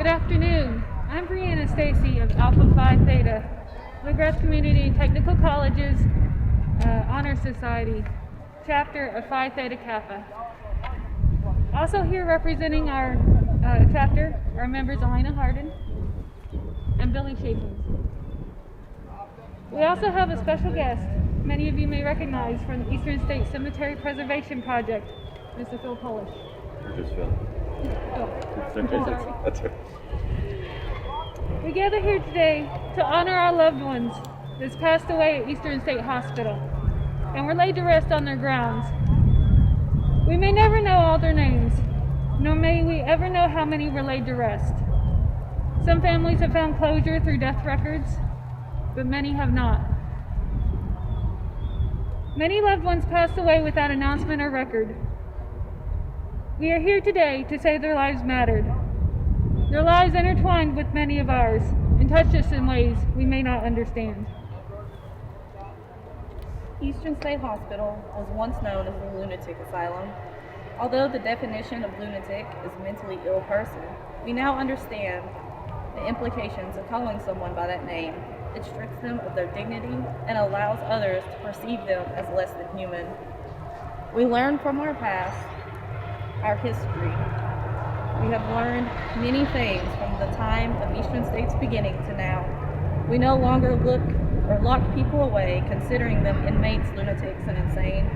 Good afternoon. I'm Brianna Stacy of Alpha Phi Theta, McGrath Community and Technical College's Honor Society, chapter of Phi Theta Kappa. Also here representing our chapter are members Elena Hardin and Billy Chafins. We also have a special guest many of you may recognize from the Eastern State Cemetary Preservation Project, Mr. Phil Polish. Just Phil. That's right. We gather here today to honor our loved ones that's passed away at Eastern State Hospital and were laid to rest on their grounds. We may never know all their names, nor may we ever know how many were laid to rest. Some families have found closure through death records, but many have not. Many loved ones passed away without announcement or record. We are here today to say their lives mattered. Their lives intertwined with many of ours and touched us in ways we may not understand. Eastern State Hospital was once known as a lunatic asylum. Although the definition of lunatic is a mentally ill person, we now understand the implications of calling someone by that name. It strips them of their dignity and allows others to perceive them as less than human. We learn from our past, our history. We have learned many things from the time of Eastern State's beginning to now. We no longer look or lock people away, considering them inmates, lunatics, and insane.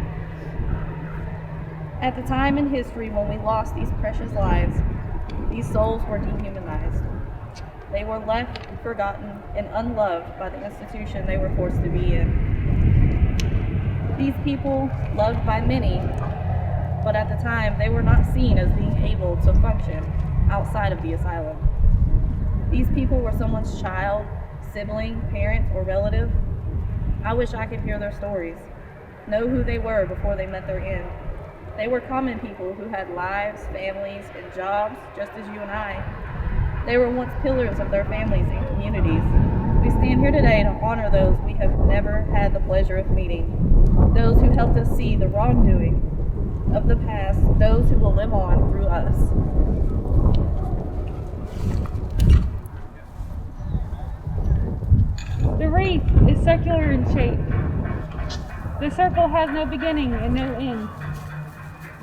At the time in history when we lost these precious lives, these souls were dehumanized. They were left forgotten and unloved by the institution they were forced to be in. These people, loved by many, but at the time they were not seen as being able to function outside of the asylum. These people were someone's child, sibling, parent, or relative. I wish I could hear their stories, know who they were before they met their end. They were common people who had lives, families, and jobs just as you and I. They were once pillars of their families and communities. We stand here today to honor those we have never had the pleasure of meeting, those who helped us see the wrongdoing of the past, those who will live on through us. The wreath is circular in shape. The circle has no beginning and no end.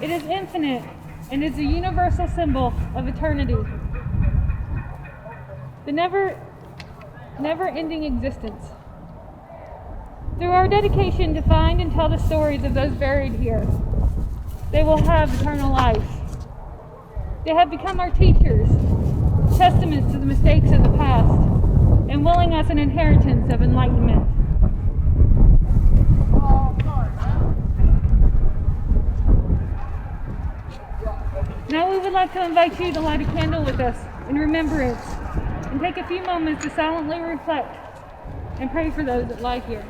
It is infinite and is a universal symbol of eternity. The never-ending existence. Through our dedication to find and tell the stories of those buried here, they will have eternal life. They have become our teachers, testaments to the mistakes of the past, and willing us an inheritance of enlightenment. Now we would like to invite you to light a candle with us in remembrance and take a few moments to silently reflect and pray for those that lie here.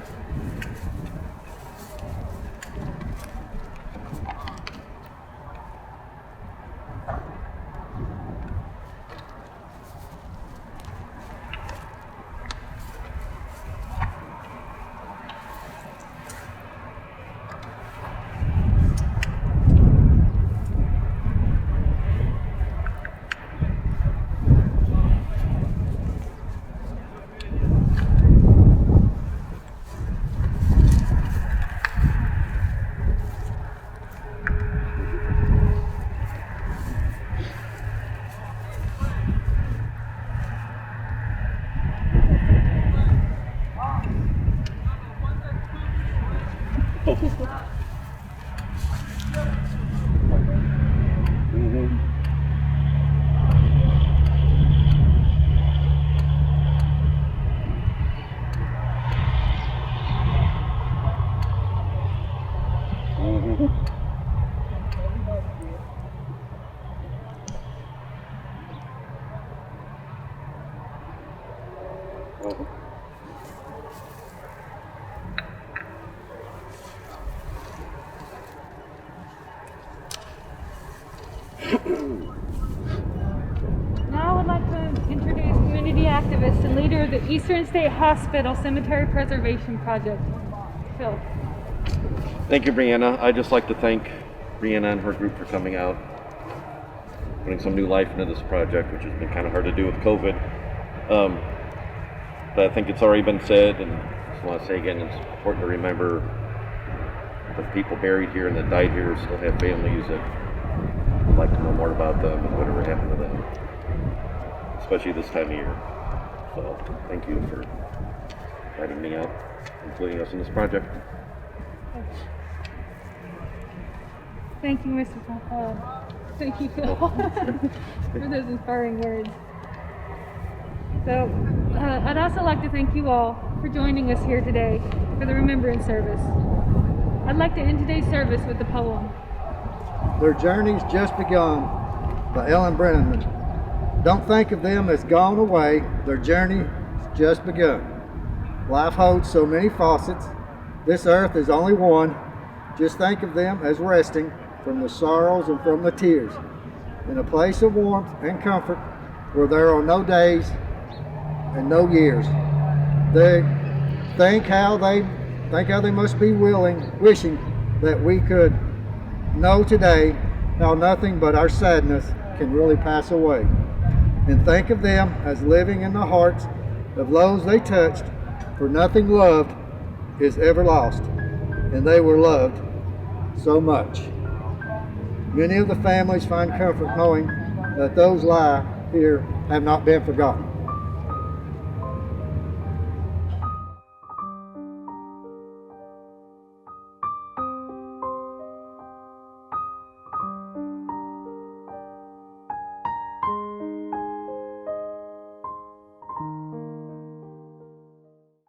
Now I would like to introduce community activist and leader of the Eastern State Hospital Cemetery Preservation Project, Phil. Thank you, Brianna. I'd just like to thank Brianna and her group for coming out. putting some new life into this project, which has been kind of hard to do with COVID. But I think it's already been said, and I just want to say again, it's important to remember the people buried here and that died here still have families that would like to know more about them and whatever happened to them, especially this time of year. So thank you for inviting me out, including us in this project. Thank you, Mr. Thank you, Phil, for those inspiring words. So, I'd also like to thank you all for joining us here today for the Remembrance Service. I'd like to end today's service with a poem. Their journey's just begun by Ellen Brenneman. Don't think of them as gone away. Their journey's just begun. Life holds so many facets. This earth is only one. Just think of them as resting from the sorrows and from the tears, in a place of warmth and comfort where there are no days and no years. They think how they must be wishing that we could know today how nothing but our sadness can really pass away. And think of them as living in the hearts of those they touched, for nothing loved is ever lost, and they were loved so much. Many of the families find comfort knowing that those lie here have not been forgotten.